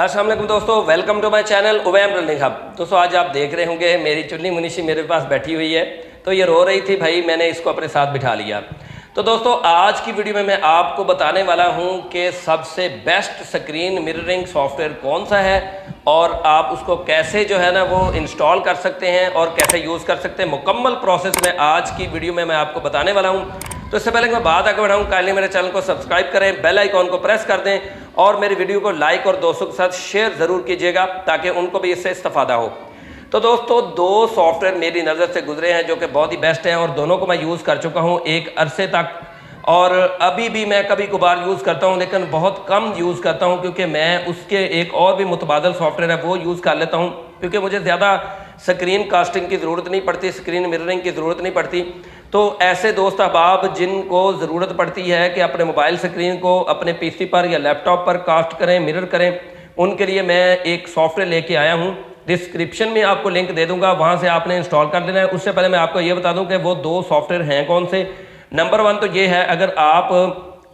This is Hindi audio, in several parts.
अस्सलाम वालेकुम दोस्तों, welcome to my channel Uwaim learning hub. दोस्तों आज आप देख रहे होंगे मेरी चुन्नी मुनीशी मेरे पास बैठी हुई है, तो ये रो रही थी भाई, मैंने इसको अपने साथ बिठा लिया। तो दोस्तों आज की वीडियो में मैं आपको बताने वाला हूं कि सबसे बेस्ट स्क्रीन मिररिंग सॉफ्टवेयर कौन सा है और आप उसको कैसे जो है ना वो इंस्टॉल कर सकते हैं और कैसे यूज़ कर सकते हैं। मुकम्मल प्रोसेस में आज की वीडियो में मैं आपको बताने वाला हूँ। तो इससे पहले मैं बात आगे बढ़ाऊँ, काइंडली मेरे चैनल को सब्सक्राइब करें, बेल आइकॉन को प्रेस कर दें और मेरी वीडियो को लाइक और दोस्तों के साथ शेयर ज़रूर कीजिएगा ताकि उनको भी इससे इस्तेफादा हो। तो दोस्तों दो सॉफ्टवेयर मेरी नज़र से गुजरे हैं जो कि बहुत ही बेस्ट हैं और दोनों को मैं यूज़ कर चुका हूँ एक अरसे तक, और अभी भी मैं कभी कभार यूज़ करता हूँ लेकिन बहुत कम यूज़ करता हूँ क्योंकि मैं उसके एक और भी मुतबादल सॉफ्टवेयर है वो यूज़ कर लेता हूँ क्योंकि मुझे ज़्यादा स्क्रीन कास्टिंग की ज़रूरत नहीं पड़ती, स्क्रीन मिररिंग की ज़रूरत नहीं पड़ती। तो ऐसे दोस्त अहबाब जिनको ज़रूरत पड़ती है कि अपने मोबाइल स्क्रीन को अपने पीसी पर या लैपटॉप पर कास्ट करें, मिरर करें, उनके लिए मैं एक सॉफ्टवेयर लेके आया हूँ। डिस्क्रिप्शन में आपको लिंक दे दूंगा, वहाँ से आपने इंस्टॉल कर देना है। उससे पहले मैं आपको ये बता दूं कि वो दो सॉफ्टवेयर हैं कौन से। नंबर 1 तो ये है, अगर आप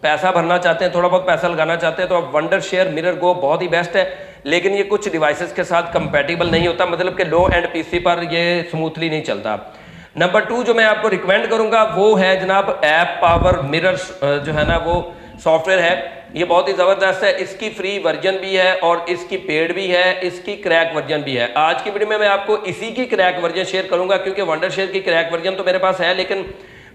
पैसा भरना चाहते हैं, थोड़ा बहुत पैसा लगाना चाहते हैं, तो आप वंडर शेयर मिरर गो बहुत ही बेस्ट है, लेकिन ये कुछ डिवाइसेस के साथ कंपैटिबल नहीं होता, मतलब कि लो एंड पीसी पर ये स्मूथली नहीं चलता। नंबर 2 जो मैं आपको रिकमेंड करूंगा वो है जनाब ऐप पावर मिरर, जो है ना वो सॉफ्टवेयर है। ये बहुत ही ज़बरदस्त है, इसकी फ्री वर्जन भी है और इसकी पेड भी है, इसकी क्रैक वर्जन भी है। आज की वीडियो में मैं आपको इसी की क्रैक वर्जन शेयर करूंगा क्योंकि वंडर शेयर की क्रैक वर्जन तो मेरे पास है, लेकिन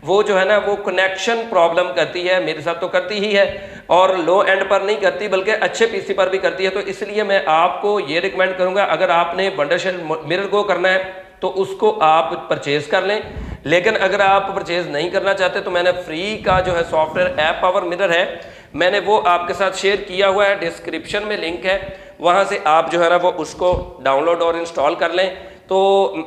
वो जो है ना वो कनेक्शन प्रॉब्लम करती है, मेरे साथ तो करती ही है और लो एंड पर नहीं करती बल्कि अच्छे पीसी पर भी करती है। तो इसलिए मैं आपको ये रिकमेंड करूंगा, अगर आपने वंडर शेयर मिरर गो करना है तो उसको आप परचेज कर लें, लेकिन अगर आप परचेज नहीं करना चाहते तो मैंने फ्री का जो है सॉफ्टवेयर ऐप पावर मिरर है, मैंने वो आपके साथ शेयर किया हुआ है, डिस्क्रिप्शन में लिंक है, वहाँ से आप जो है ना वो उसको डाउनलोड और इंस्टॉल कर लें। तो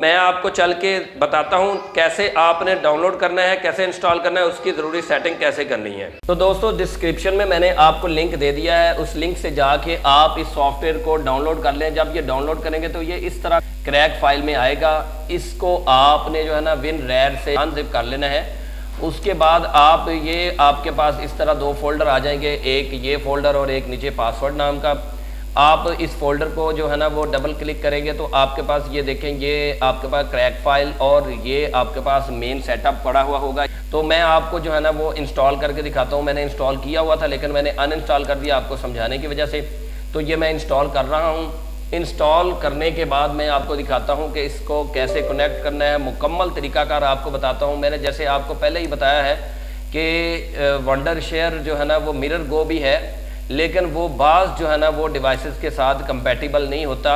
मैं आपको चल के बताता हूँ कैसे आपने डाउनलोड करना है, कैसे इंस्टॉल करना है, उसकी ज़रूरी सेटिंग कैसे करनी है। तो दोस्तों डिस्क्रिप्शन में मैंने आपको लिंक दे दिया है, उस लिंक से जाके आप इस सॉफ्टवेयर को डाउनलोड कर लें। जब ये डाउनलोड करेंगे तो ये इस तरह क्रैक फाइल में आएगा, इसको आपने जो है ना WinRAR से अनजिप कर लेना है। उसके बाद आप ये आपके पास इस तरह दो फोल्डर आ जाएंगे, एक ये फोल्डर और एक नीचे पासवर्ड नाम का। आप इस फोल्डर को जो है ना वो डबल क्लिक करेंगे तो आपके पास ये देखें, ये आपके पास क्रैक फाइल और ये आपके पास मेन सेटअप पड़ा हुआ होगा। तो मैं आपको जो है ना वो इंस्टॉल करके दिखाता हूँ। मैंने इंस्टॉल किया हुआ था लेकिन मैंने अनइंस्टॉल कर दिया आपको समझाने की वजह से। तो ये मैं इंस्टॉल कर रहा हूँ। इंस्टॉल करने के बाद मैं आपको दिखाता हूँ कि इसको कैसे कनेक्ट करना है, मुकम्मल तरीकाकार आपको बताता हूँ। मैंने जैसे आपको पहले ही बताया है कि वंडर शेयर जो है ना वो मिरर गो भी है, लेकिन वो बाज़ जो है ना वो डिवाइसेस के साथ कंपैटिबल नहीं होता,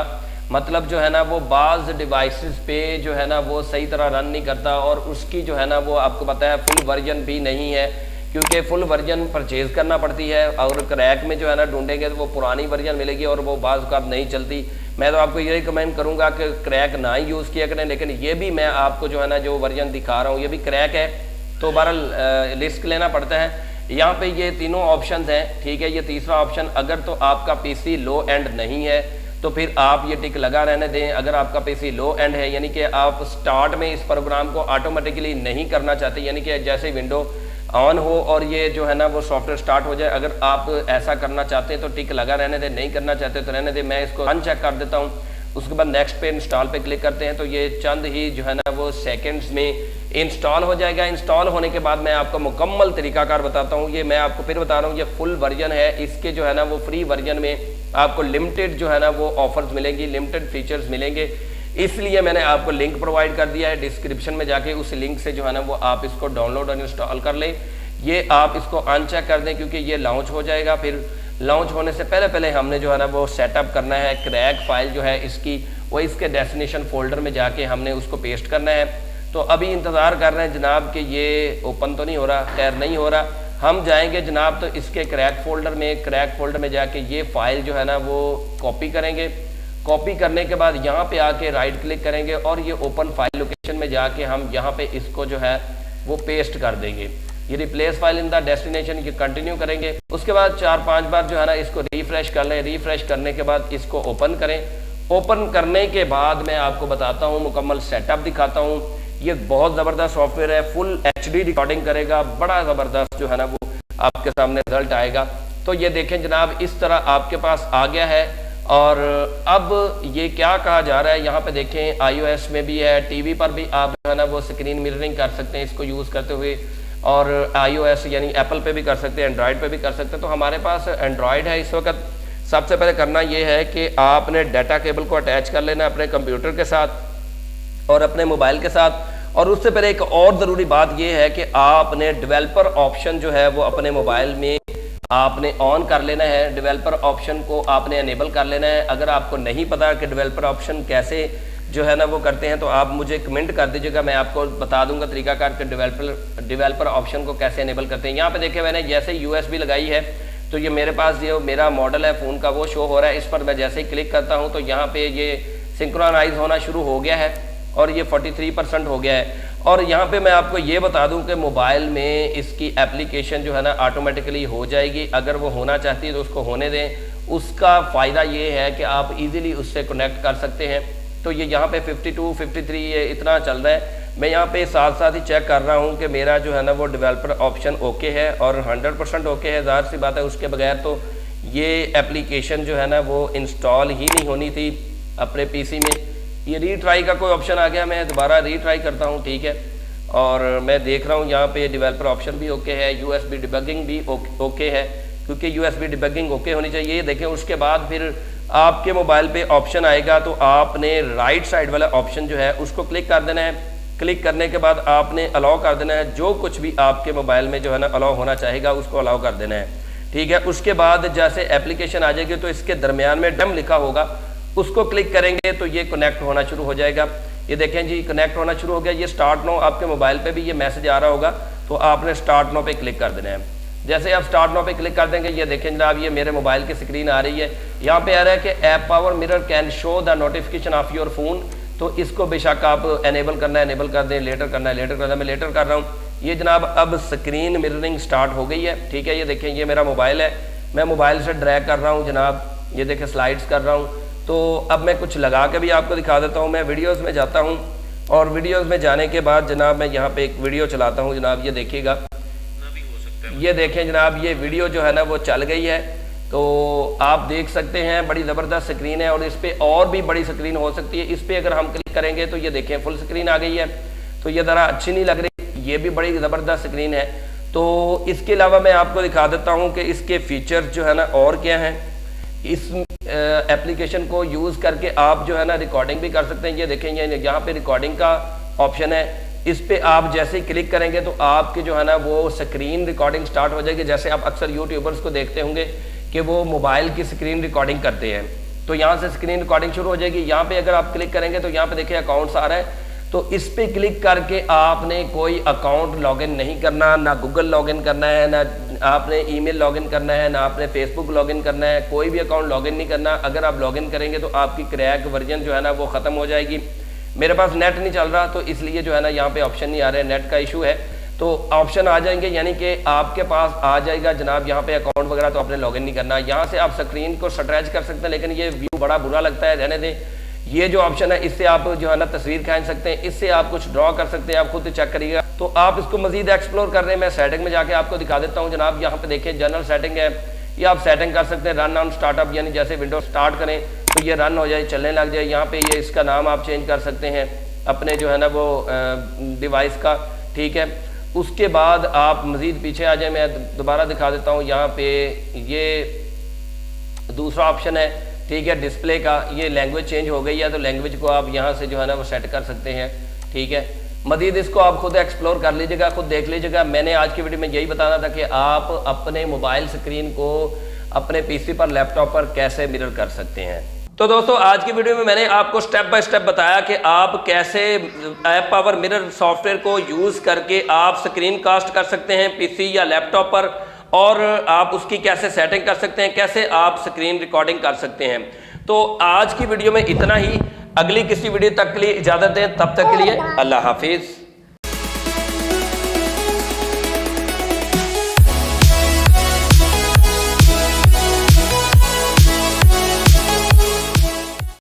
मतलब जो है ना वो बाज़ डिवाइसेस पे जो है ना वो सही तरह रन नहीं करता और उसकी जो है ना वो आपको पता है फुल वर्जन भी नहीं है क्योंकि फुल वर्जन परचेज़ करना पड़ती है और क्रैक में जो है ना ढूंढेंगे तो वो पुरानी वर्जन मिलेगी और वो बाज़ का नहीं चलती। मैं तो आपको ये रिकमेंड करूँगा कि क्रैक ना ही यूज़ किया करें, लेकिन ये भी मैं आपको जो है ना जो वर्जन दिखा रहा हूँ ये भी क्रैक है, तो बहरहाल रिस्क लेना पड़ता है। यहाँ पे ये तीनों ऑप्शंस हैं, ठीक है। ये तीसरा ऑप्शन, अगर तो आपका पीसी लो एंड नहीं है तो फिर आप ये टिक लगा रहने दें। अगर आपका पीसी लो एंड है यानी कि आप स्टार्ट में इस प्रोग्राम को ऑटोमेटिकली नहीं करना चाहते, यानी कि जैसे विंडो ऑन हो और ये जो है ना वो सॉफ्टवेयर स्टार्ट हो जाए, अगर आप ऐसा करना चाहते हैं तो टिक लगा रहने दें, नहीं करना चाहते तो रहने दें। मैं इसको अनचेक कर देता हूँ। उसके बाद नेक्स्ट पे इंस्टॉल पे क्लिक करते हैं तो ये चंद ही जो है ना वो सेकंड्स में इंस्टॉल हो जाएगा। इंस्टॉल होने के बाद मैं आपको मुकम्मल तरीकाकार बताता हूँ। ये मैं आपको फिर बता रहा हूँ, ये फुल वर्जन है, इसके जो है ना वो फ्री वर्जन में आपको लिमिटेड जो है ना वो ऑफर्स मिलेंगी, लिमिटेड फीचर्स मिलेंगे, इसलिए मैंने आपको लिंक प्रोवाइड कर दिया है। डिस्क्रिप्शन में जाके उस लिंक से जो है ना वो आप इसको डाउनलोड और इंस्टॉल कर लें। ये आप इसको अनचेक कर दें क्योंकि ये लॉन्च हो जाएगा। फिर लॉन्च होने से पहले पहले हमने जो है ना वो सेटअप करना है। क्रैक फाइल जो है इसकी वो इसके डेस्टिनेशन फोल्डर में जाके हमने उसको पेस्ट करना है। तो अभी इंतज़ार कर रहे हैं जनाब कि ये ओपन तो नहीं हो रहा, खैर नहीं हो रहा। हम जाएंगे जनाब तो इसके क्रैक फोल्डर में जाके ये फाइल जो है ना वो कॉपी करेंगे। कॉपी करने के बाद यहाँ पे आके राइट क्लिक करेंगे और ये ओपन फाइल लोकेशन में जाके हम यहाँ पे इसको जो है वो पेस्ट कर देंगे। ये replace file in the destination ये कंटिन्यू करेंगे। उसके बाद 4-5 बार जो है ना इसको रिफ्रेश कर लें। रिफ्रेश करने के बाद इसको ओपन करें। ओपन करने के बाद मैं आपको बताता हूँ, मुकम्मल सेटअप दिखाता हूँ। ये बहुत ज़बरदस्त सॉफ्टवेयर है, फुल HD रिकॉर्डिंग करेगा, बड़ा ज़बरदस्त जो है ना वो आपके सामने रिजल्ट आएगा। तो ये देखें जनाब, इस तरह आपके पास आ गया है और अब ये क्या कहा जा रहा है, यहाँ पे देखें iOS में भी है, टीवी पर भी आप जो है ना वो स्क्रीन मिररिंग कर सकते हैं इसको यूज़ करते हुए, और iOS यानी एप्पल पे भी कर सकते हैं, एंड्रॉयड पे भी कर सकते हैं। तो हमारे पास एंड्रॉयड है इस वक्त। सबसे पहले करना ये है कि आपने डाटा केबल को अटैच कर लेना अपने कंप्यूटर के साथ और अपने मोबाइल के साथ। और उससे पहले एक और ज़रूरी बात ये है कि आपने डेवलपर ऑप्शन जो है वो अपने मोबाइल में आपने ऑन कर लेना है, डेवलपर ऑप्शन को आपने एनेबल कर लेना है। अगर आपको नहीं पता कि डेवलपर ऑप्शन कैसे जो है ना वो करते हैं तो आप मुझे कमेंट कर दीजिएगा, मैं आपको बता दूंगा तरीकाकार कि डेवलपर ऑप्शन को कैसे एनेबल करते हैं। यहाँ पे देखिए मैंने जैसे USB लगाई है तो ये मेरे पास जो मेरा मॉडल है फ़ोन का वो शो हो रहा है। इस पर मैं जैसे ही क्लिक करता हूँ तो यहाँ पे ये सिंक्रोनाइज होना शुरू हो गया है और ये 43% हो गया है। और यहाँ पे मैं आपको ये बता दूं कि मोबाइल में इसकी एप्लीकेशन जो है ना ऑटोमेटिकली हो जाएगी। अगर वो होना चाहती है तो उसको होने दें। उसका फ़ायदा ये है कि आप इजीली उससे कनेक्ट कर सकते हैं। तो ये यहाँ पे 52, 53 ये इतना चल रहा है। मैं यहाँ पे साथ साथ ही चेक कर रहा हूँ कि मेरा जो है ना वो डेवलपर ऑप्शन ओके है और 100% ओके है। ज़ाहिर सी बात है उसके बगैर तो ये एप्लीकेशन जो है ना वो इंस्टॉल ही नहीं होनी थी अपने PC में। ये रीट्राई का कोई ऑप्शन आ गया, मैं दोबारा रीट्राई करता हूँ, ठीक है। और मैं देख रहा हूँ यहाँ पे डेवलपर ऑप्शन भी ओके है, USB डिबगिंग भी ओके है, क्योंकि USB डिबगिंग ओके होनी चाहिए। ये देखें उसके बाद फिर आपके मोबाइल पे ऑप्शन आएगा तो आपने राइट साइड वाला ऑप्शन जो है उसको क्लिक कर देना है। क्लिक करने के बाद आपने अलाउ कर देना है, जो कुछ भी आपके मोबाइल में जो है ना अलाउ होना चाहेगा उसको अलाउ कर देना है, ठीक है। उसके बाद जैसे एप्लीकेशन आ जाएगी तो इसके दरमियान में डम लिखा होगा, उसको क्लिक करेंगे तो ये कनेक्ट होना शुरू हो जाएगा। ये देखें जी कनेक्ट होना शुरू हो गया। ये स्टार्ट नो आपके मोबाइल पे भी ये मैसेज आ रहा होगा तो आपने स्टार्ट नो पे क्लिक कर देना है। जैसे आप स्टार्ट नो पे क्लिक कर देंगे ये देखें जनाब ये मेरे मोबाइल की स्क्रीन आ रही है। यहाँ पे आ रहा है कि app power mirror can show the notification of your phone. तो इसको बेशक आप एनेबल करना है एनेबल कर दें, लेटर करना है लेटर करना है, मैं लेटर कर रहा हूँ। ये जनाब अब स्क्रीन मिररिंग स्टार्ट हो गई है, ठीक है। ये देखें ये मेरा मोबाइल है, मैं मोबाइल से ड्रैग कर रहा हूँ जनाब, ये देखें स्लाइड्स कर रहा हूँ। तो अब मैं कुछ लगा के भी आपको दिखा देता हूँ। मैं वीडियोस में जाता हूँ और वीडियोस में जाने के बाद जनाब मैं यहाँ पे एक वीडियो चलाता हूँ जनाब, ये देखिएगा, ये देखें जनाब ये वीडियो जो है ना वो चल गई है। तो आप देख सकते हैं बड़ी ज़बरदस्त स्क्रीन है और इस पर और भी बड़ी स्क्रीन हो सकती है। इस पर अगर हम क्लिक करेंगे तो ये देखें फुल स्क्रीन आ गई है। तो ये ज़रा अच्छी नहीं लग रही, ये भी बड़ी ज़बरदस्त स्क्रीन है। तो इसके अलावा मैं आपको दिखा देता हूँ कि इसके फीचर्स जो है ना और क्या हैं। इस एप्लीकेशन को यूज़ करके आप जो है ना रिकॉर्डिंग भी कर सकते हैं। ये देखेंगे यहाँ पे रिकॉर्डिंग का ऑप्शन है, इस पे आप जैसे ही क्लिक करेंगे तो आपके जो है ना वो स्क्रीन रिकॉर्डिंग स्टार्ट हो जाएगी। जैसे आप अक्सर यूट्यूबर्स को देखते होंगे कि वो मोबाइल की स्क्रीन रिकॉर्डिंग करते हैं, तो यहाँ से स्क्रीन रिकॉर्डिंग शुरू हो जाएगी। यहाँ पे अगर आप क्लिक करेंगे तो यहाँ पे देखिए अकाउंट्स आ रहा है, तो इस पे क्लिक करके आपने कोई अकाउंट लॉगिन नहीं करना, ना गूगल लॉगिन करना है, ना आपने ईमेल लॉगिन करना है, ना आपने फेसबुक लॉगिन करना है, कोई भी अकाउंट लॉगिन नहीं करना। अगर आप लॉगिन करेंगे तो आपकी क्रैक वर्जन जो है ना वो ख़त्म हो जाएगी। मेरे पास नेट नहीं चल रहा तो इसलिए जो है ना यहाँ पे ऑप्शन नहीं आ रहे, नेट का इशू है। तो ऑप्शन आ जाएंगे यानी कि आपके पास आ जाएगा जनाब यहाँ पे अकाउंट वगैरह, तो आपने लॉगिन नहीं करना। यहाँ से आप स्क्रीन को स्ट्रेच कर सकते हैं, लेकिन ये व्यू बड़ा बुरा लगता है, रहने दें। ये जो ऑप्शन है इससे आप जो है ना तस्वीर खींच सकते हैं, इससे आप कुछ ड्रॉ कर सकते हैं, आप खुद चेक करिएगा। तो आप इसको मजीद एक्सप्लोर कर रहे हैं, मैं सेटिंग में जाके आपको दिखा देता हूँ जनाब। यहाँ पे देखें जनरल सेटिंग है, ये आप सेटिंग कर सकते हैं। रन ऑन स्टार्टअप यानी जैसे विंडो स्टार्ट करें तो ये रन हो जाए, चलने लग जाए। यहाँ पे ये इसका नाम आप चेंज कर सकते हैं अपने जो है ना वो डिवाइस का, ठीक है। उसके बाद आप मजीद पीछे आ जाए, मैं दोबारा दिखा देता हूँ। यहाँ पे ये दूसरा ऑप्शन है, ठीक है, डिस्प्ले का। ये लैंग्वेज चेंज हो गई है तो लैंग्वेज को आप यहाँ से जो है ना वो सेट कर सकते हैं, ठीक है। मजीद इसको आप खुद एक्सप्लोर कर लीजिएगा, खुद देख लीजिएगा। मैंने आज की वीडियो में यही बताना था कि आप अपने मोबाइल स्क्रीन को अपने PC पर, लैपटॉप पर कैसे मिरर कर सकते हैं। तो दोस्तों आज की वीडियो में मैंने आपको स्टेप बाय स्टेप बताया कि आप कैसे ऐप पावर मिरर सॉफ्टवेयर को यूज़ करके आप स्क्रीन कास्ट कर सकते हैं PC या लैपटॉप पर, और आप उसकी कैसे सेटिंग कर सकते हैं, कैसे आप स्क्रीन रिकॉर्डिंग कर सकते हैं। तो आज की वीडियो में इतना ही, अगली किसी वीडियो तक के लिए इजाज़त दें, तब तक के लिए अल्लाह हाफिज़।